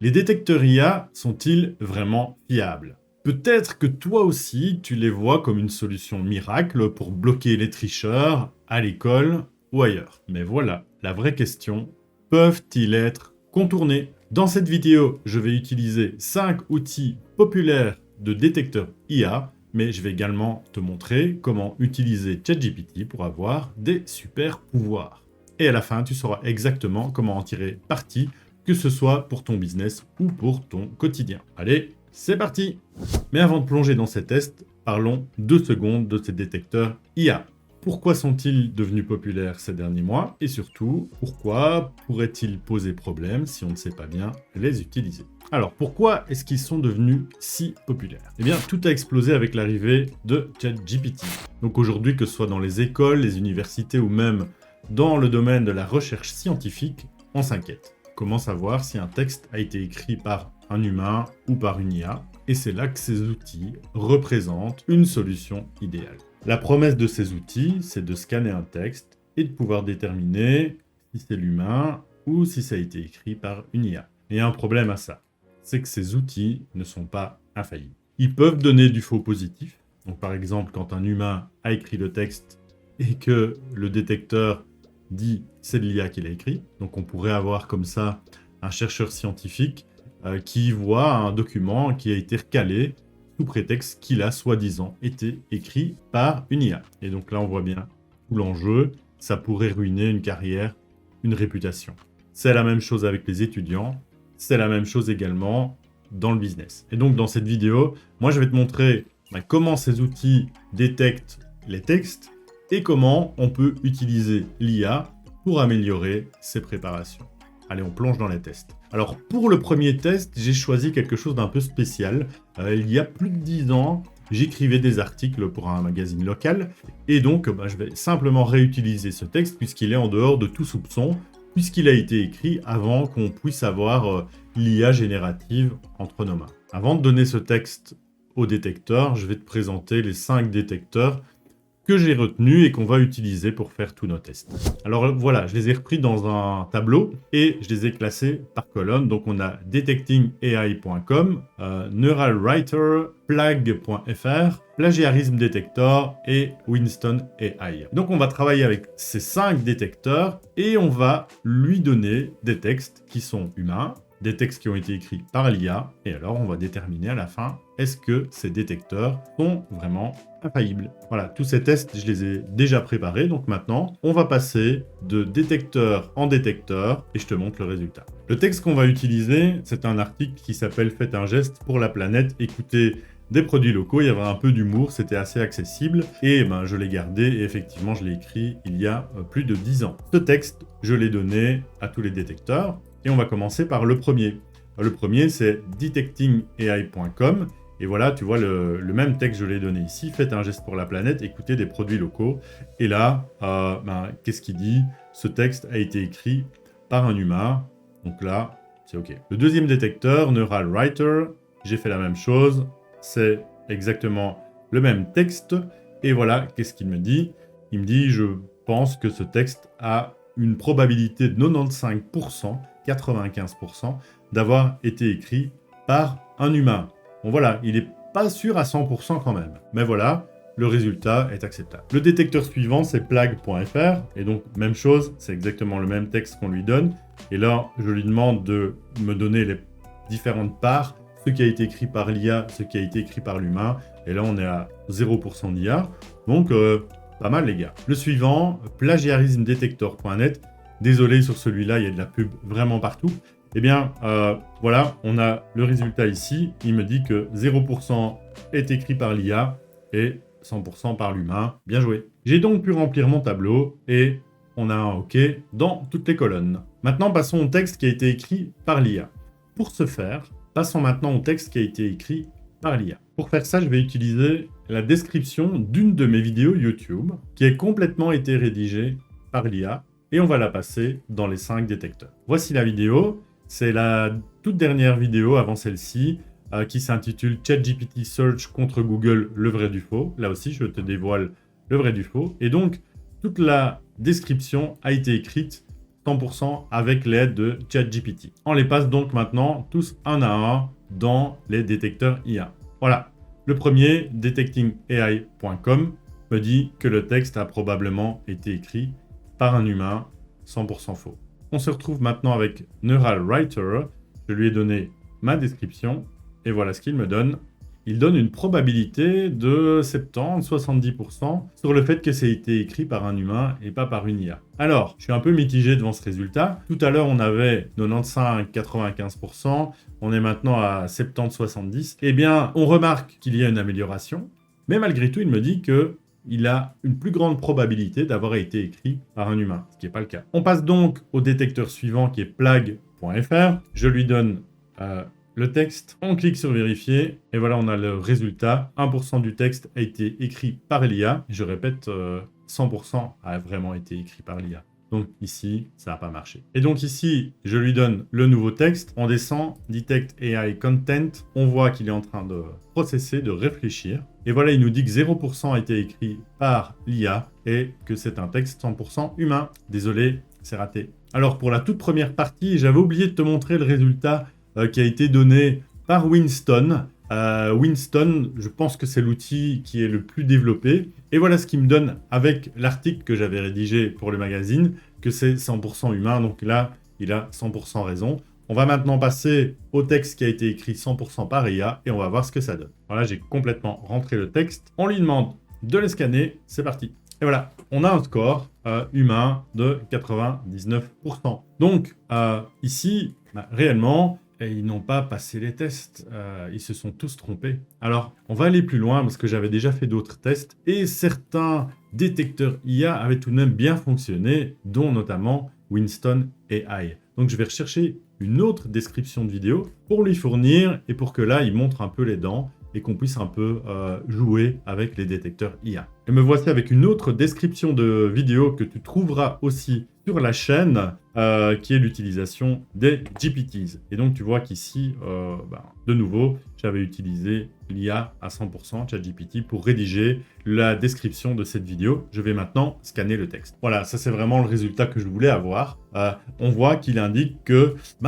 Les détecteurs IA sont-ils vraiment fiables? Peut-être que toi aussi, tu les vois comme une solution miracle pour bloquer les tricheurs à l'école ou ailleurs. Mais voilà, la vraie question, peuvent-ils être contournés? Dans cette vidéo, je vais utiliser 5 outils populaires de détecteurs IA, mais je vais également te montrer comment utiliser ChatGPT pour avoir des super pouvoirs. Et à la fin, tu sauras exactement comment en tirer parti, que ce soit pour ton business ou pour ton quotidien. Allez, c'est parti! Mais avant de plonger dans ces tests, parlons 2 secondes de ces détecteurs IA. Pourquoi sont-ils devenus populaires ces derniers mois? Et surtout, pourquoi pourraient-ils poser problème si on ne sait pas bien les utiliser? Alors, pourquoi est-ce qu'ils sont devenus si populaires? Eh bien, tout a explosé avec l'arrivée de ChatGPT. Donc aujourd'hui, que ce soit dans les écoles, les universités ou même dans le domaine de la recherche scientifique, on s'inquiète. Comment savoir si un texte a été écrit par un humain ou par une IA? Et c'est là que ces outils représentent une solution idéale. La promesse de ces outils, c'est de scanner un texte et de pouvoir déterminer si c'est l'humain ou si ça a été écrit par une IA. Et il y a un problème à ça, c'est que ces outils ne sont pas infaillibles. Ils peuvent donner du faux positif. Donc par exemple, quand un humain a écrit le texte et que le détecteur dit c'est de l'IA qui l'a écrit, donc on pourrait avoir comme ça un chercheur scientifique qui voit un document qui a été recalé sous prétexte qu'il a soi-disant été écrit par une IA. Et donc là, on voit bien tout l'enjeu, ça pourrait ruiner une carrière, une réputation. C'est la même chose avec les étudiants, c'est la même chose également dans le business. Et donc dans cette vidéo, moi je vais te montrer comment ces outils détectent les textes et comment on peut utiliser l'IA pour améliorer ses préparations. Allez, on plonge dans les tests. Alors, pour le premier test, j'ai choisi quelque chose d'un peu spécial. Il y a plus de 10 ans, j'écrivais des articles pour un magazine local. Et donc, je vais simplement réutiliser ce texte puisqu'il est en dehors de tout soupçon, puisqu'il a été écrit avant qu'on puisse avoir l'IA générative entre nos mains. Avant de donner ce texte au détecteur, je vais te présenter les 5 détecteurs que j'ai retenu et qu'on va utiliser pour faire tous nos tests. Alors voilà, je les ai repris dans un tableau et je les ai classés par colonne. Donc on a detectingai.com, neuralwriter, plague.fr, plagiarisme detector et Winston AI. Donc on va travailler avec ces 5 détecteurs et on va lui donner des textes qui sont humains, des textes qui ont été écrits par l'IA, et alors on va déterminer à la fin, est-ce que ces détecteurs sont vraiment infaillibles? Voilà, tous ces tests, je les ai déjà préparés, donc maintenant, on va passer de détecteur en détecteur, et je te montre le résultat. Le texte qu'on va utiliser, c'est un article qui s'appelle « Faites un geste pour la planète, écoutez des produits locaux », il y avait un peu d'humour, c'était assez accessible, et je l'ai gardé, et effectivement, je l'ai écrit il y a plus de 10 ans. Ce texte, je l'ai donné à tous les détecteurs, et on va commencer par le premier. Le premier, c'est detectingai.com. Et voilà, tu vois le même texte, je l'ai donné ici. Faites un geste pour la planète, écoutez des produits locaux. Et là, qu'est-ce qu'il dit? Ce texte a été écrit par un humain. Donc là, c'est OK. Le deuxième détecteur, NeuralWriter, j'ai fait la même chose. C'est exactement le même texte. Et voilà, qu'est-ce qu'il me dit? Il me dit, je pense que ce texte a une probabilité de 95%, 95% d'avoir été écrit par un humain. Bon voilà, il n'est pas sûr à 100% quand même. Mais voilà, le résultat est acceptable. Le détecteur suivant, c'est plague.fr. Et donc, même chose, c'est exactement le même texte qu'on lui donne. Et là, je lui demande de me donner les différentes parts, ce qui a été écrit par l'IA, ce qui a été écrit par l'humain. Et là, on est à 0% d'IA. Donc, pas mal les gars. Le suivant, plagiarismedetector.net. Désolé sur celui-là, il y a de la pub vraiment partout. Eh bien, voilà, on a le résultat ici. Il me dit que 0% est écrit par l'IA et 100% par l'humain. Bien joué. J'ai donc pu remplir mon tableau et on a un OK dans toutes les colonnes. Maintenant, passons au texte qui a été écrit par l'IA. Pour ce faire, passons maintenant au texte qui a été écrit par l'IA. Pour faire ça, je vais utiliser la description d'une de mes vidéos YouTube qui a complètement été rédigée par l'IA et on va la passer dans les 5 détecteurs. Voici la vidéo. C'est la toute dernière vidéo avant celle-ci qui s'intitule ChatGPT Search contre Google, le vrai du faux. Là aussi, je te dévoile le vrai du faux. Et donc, toute la description a été écrite 100% avec l'aide de ChatGPT. On les passe donc maintenant tous un à un dans les détecteurs IA. Voilà. Le premier, detectingai.com, me dit que le texte a probablement été écrit par un humain, 100% faux. On se retrouve maintenant avec Neural Writer. Je lui ai donné ma description et voilà ce qu'il me donne. Il donne une probabilité de 70-70% sur le fait que ça a été écrit par un humain et pas par une IA. Alors, je suis un peu mitigé devant ce résultat. Tout à l'heure, on avait 95-95%. On est maintenant à 70-70%. Eh bien, on remarque qu'il y a une amélioration. Mais malgré tout, il me dit que il a une plus grande probabilité d'avoir été écrit par un humain, ce qui n'est pas le cas. On passe donc au détecteur suivant qui est plague.fr. Je lui donne le texte, on clique sur vérifier et voilà, on a le résultat. 1% du texte a été écrit par l'IA. Je répète, 100% a vraiment été écrit par l'IA. Donc ici, ça n'a pas marché. Et donc ici, je lui donne le nouveau texte. On descend, Detect AI Content. On voit qu'il est en train de processer, de réfléchir. Et voilà, il nous dit que 0% a été écrit par l'IA et que c'est un texte 100% humain. Désolé, c'est raté. Alors pour la toute première partie, j'avais oublié de te montrer le résultat qui a été donné par Winston. Winston, je pense que c'est l'outil qui est le plus développé. Et voilà ce qu'il me donne avec l'article que j'avais rédigé pour le magazine, que c'est 100% humain. Donc là, il a 100% raison. On va maintenant passer au texte qui a été écrit 100% par IA et on va voir ce que ça donne. Voilà, j'ai complètement rentré le texte. On lui demande de le scanner. C'est parti. Et voilà, on a un score humain de 99%. Donc, ici, réellement, ils n'ont pas passé les tests, ils se sont tous trompés. Alors, on va aller plus loin parce que j'avais déjà fait d'autres tests et certains détecteurs IA avaient tout de même bien fonctionné, dont notamment Winston AI. Donc, je vais rechercher une autre description de vidéo pour lui fournir et pour que là, il montre un peu les dents et qu'on puisse un peu jouer avec les détecteurs IA. Et me voici avec une autre description de vidéo que tu trouveras aussi sur la chaîne, qui est l'utilisation des GPTs. Et donc tu vois qu'ici, de nouveau, j'avais utilisé l'IA à 100%, ChatGPT, pour rédiger la description de cette vidéo. Je vais maintenant scanner le texte. Voilà, ça c'est vraiment le résultat que je voulais avoir. On voit qu'il indique que il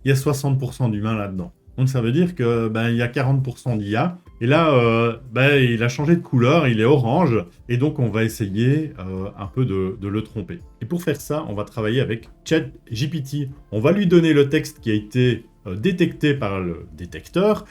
y a 60% d'humains là-dedans. Donc ça veut dire que il y a 40% d'IA. Et là, il a changé de couleur, il est orange. Et donc on va essayer un peu de le tromper. Et pour faire ça, on va travailler avec ChatGPT. On va lui donner le texte qui a été détecté par le détecteur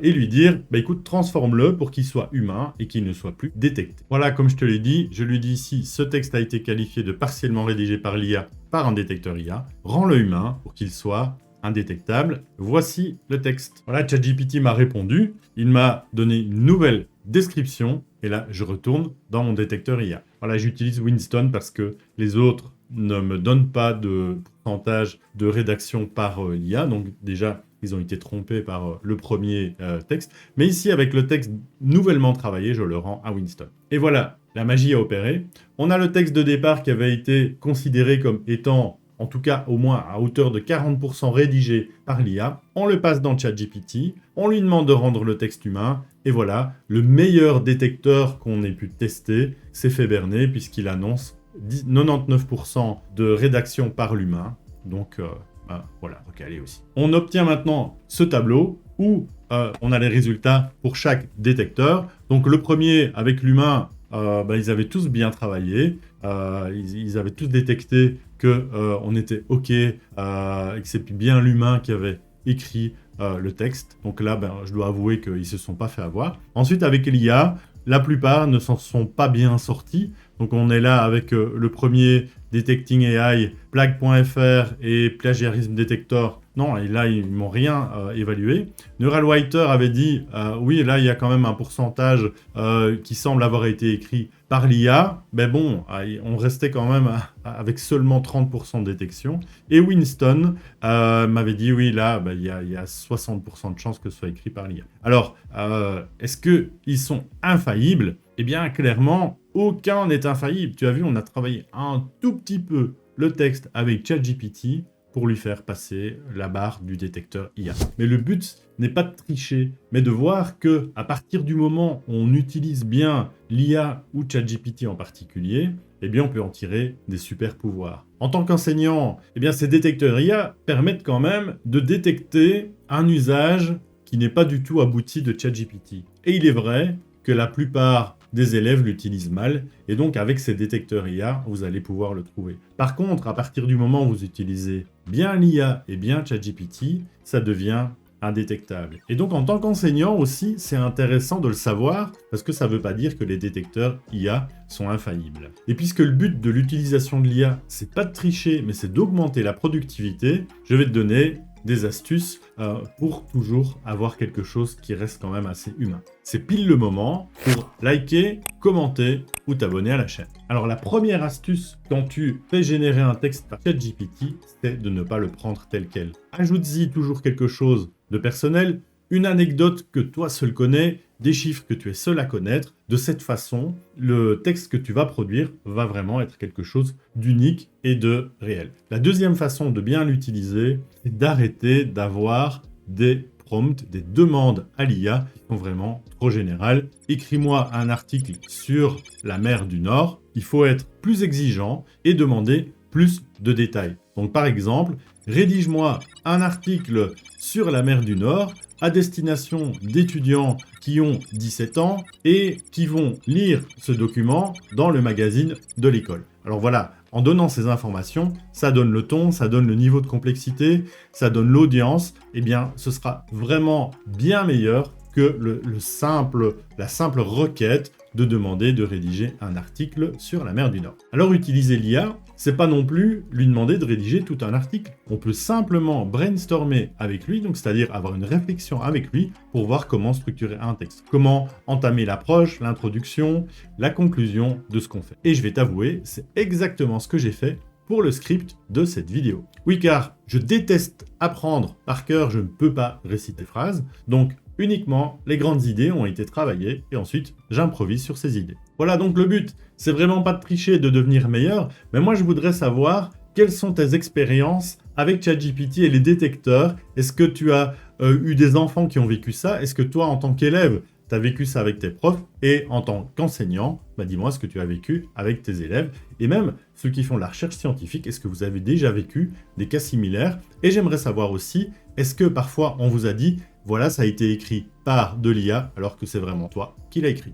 et lui dire, écoute, transforme-le pour qu'il soit humain et qu'il ne soit plus détecté. Voilà, comme je te l'ai dit, je lui dis ici, ce texte a été qualifié de partiellement rédigé par l'IA, par un détecteur IA. Rends-le humain pour qu'il soit indétectable. Voici le texte. Voilà, ChatGPT m'a répondu. Il m'a donné une nouvelle description. Et là, je retourne dans mon détecteur IA. Voilà, j'utilise Winston parce que les autres ne me donnent pas de pourcentage de rédaction par l'IA. Donc déjà, ils ont été trompés par le premier texte. Mais ici, avec le texte nouvellement travaillé, je le rends à Winston. Et voilà, la magie a opéré. On a le texte de départ qui avait été considéré comme étant, en tout cas au moins à hauteur de 40% rédigé par l'IA, on le passe dans ChatGPT, on lui demande de rendre le texte humain, et voilà, le meilleur détecteur qu'on ait pu tester s'est fait berner puisqu'il annonce 99% de rédaction par l'humain, donc voilà, recalé aussi. On obtient maintenant ce tableau où on a les résultats pour chaque détecteur. Donc le premier, avec l'humain, ils avaient tous bien travaillé, ils avaient tous détecté qu'on était OK, et que c'est bien l'humain qui avait écrit le texte. Donc là, je dois avouer qu'ils ne se sont pas fait avoir. Ensuite, avec l'IA, la plupart ne s'en sont pas bien sortis. Donc on est là avec le premier Detecting AI, plague.fr et Plagiarism Detector. Non, et là, ils m'ont rien évalué. Neural Writer avait dit, oui, là, il y a quand même un pourcentage qui semble avoir été écrit par l'IA. Mais bon, on restait quand même avec seulement 30% de détection. Et Winston m'avait dit, oui, là, il y a 60% de chances que ce soit écrit par l'IA. Alors, est-ce qu'ils sont infaillibles ? Eh bien, clairement, aucun n'est infaillible. Tu as vu, on a travaillé un tout petit peu le texte avec ChatGPT pour lui faire passer la barre du détecteur IA. Mais le but n'est pas de tricher, mais de voir que à partir du moment où on utilise bien l'IA ou ChatGPT en particulier, eh bien on peut en tirer des super pouvoirs. En tant qu'enseignant, eh bien, ces détecteurs IA permettent quand même de détecter un usage qui n'est pas du tout abouti de ChatGPT. Et il est vrai que la plupart des élèves l'utilisent mal, et donc avec ces détecteurs IA, vous allez pouvoir le trouver. Par contre, à partir du moment où vous utilisez bien l'IA et bien ChatGPT, ça devient indétectable. Et donc en tant qu'enseignant aussi, c'est intéressant de le savoir, parce que ça ne veut pas dire que les détecteurs IA sont infaillibles. Et puisque le but de l'utilisation de l'IA, c'est pas de tricher, mais c'est d'augmenter la productivité, je vais te donner des astuces pour toujours avoir quelque chose qui reste quand même assez humain. C'est pile le moment pour liker, commenter ou t'abonner à la chaîne. Alors la première astuce quand tu fais générer un texte par ChatGPT, c'est de ne pas le prendre tel quel. Ajoute-y toujours quelque chose de personnel, une anecdote que toi seul connais, des chiffres que tu es seul à connaître. De cette façon, le texte que tu vas produire va vraiment être quelque chose d'unique et de réel. La deuxième façon de bien l'utiliser, c'est d'arrêter d'avoir des prompts, des demandes à l'IA qui sont vraiment trop générales. Écris-moi un article sur la mer du Nord. Il faut être plus exigeant et demander plus de détails. Donc par exemple, rédige-moi un article sur la mer du Nord à destination d'étudiants qui ont 17 ans et qui vont lire ce document dans le magazine de l'école. Alors voilà, en donnant ces informations, ça donne le ton, ça donne le niveau de complexité, ça donne l'audience, eh bien ce sera vraiment bien meilleur que la simple requête de demander de rédiger un article sur la mer du Nord. Alors utiliser l'IA, c'est pas non plus lui demander de rédiger tout un article. On peut simplement brainstormer avec lui, donc c'est-à-dire avoir une réflexion avec lui pour voir comment structurer un texte, comment entamer l'approche, l'introduction, la conclusion de ce qu'on fait. Et je vais t'avouer, c'est exactement ce que j'ai fait pour le script de cette vidéo. Oui, car je déteste apprendre par cœur, je ne peux pas réciter phrases, donc uniquement les grandes idées ont été travaillées et ensuite j'improvise sur ces idées. Voilà, donc le but, c'est vraiment pas de tricher, de devenir meilleur, mais moi je voudrais savoir quelles sont tes expériences avec ChatGPT et les détecteurs. Est-ce que tu as eu des enfants qui ont vécu ça? Est-ce que toi, en tant qu'élève, tu as vécu ça avec tes profs? Et en tant qu'enseignant, dis-moi ce que tu as vécu avec tes élèves. Et même ceux qui font de la recherche scientifique, est-ce que vous avez déjà vécu des cas similaires? Et j'aimerais savoir aussi, est-ce que parfois on vous a dit, voilà, ça a été écrit par de l'IA, alors que c'est vraiment toi qui l'as écrit?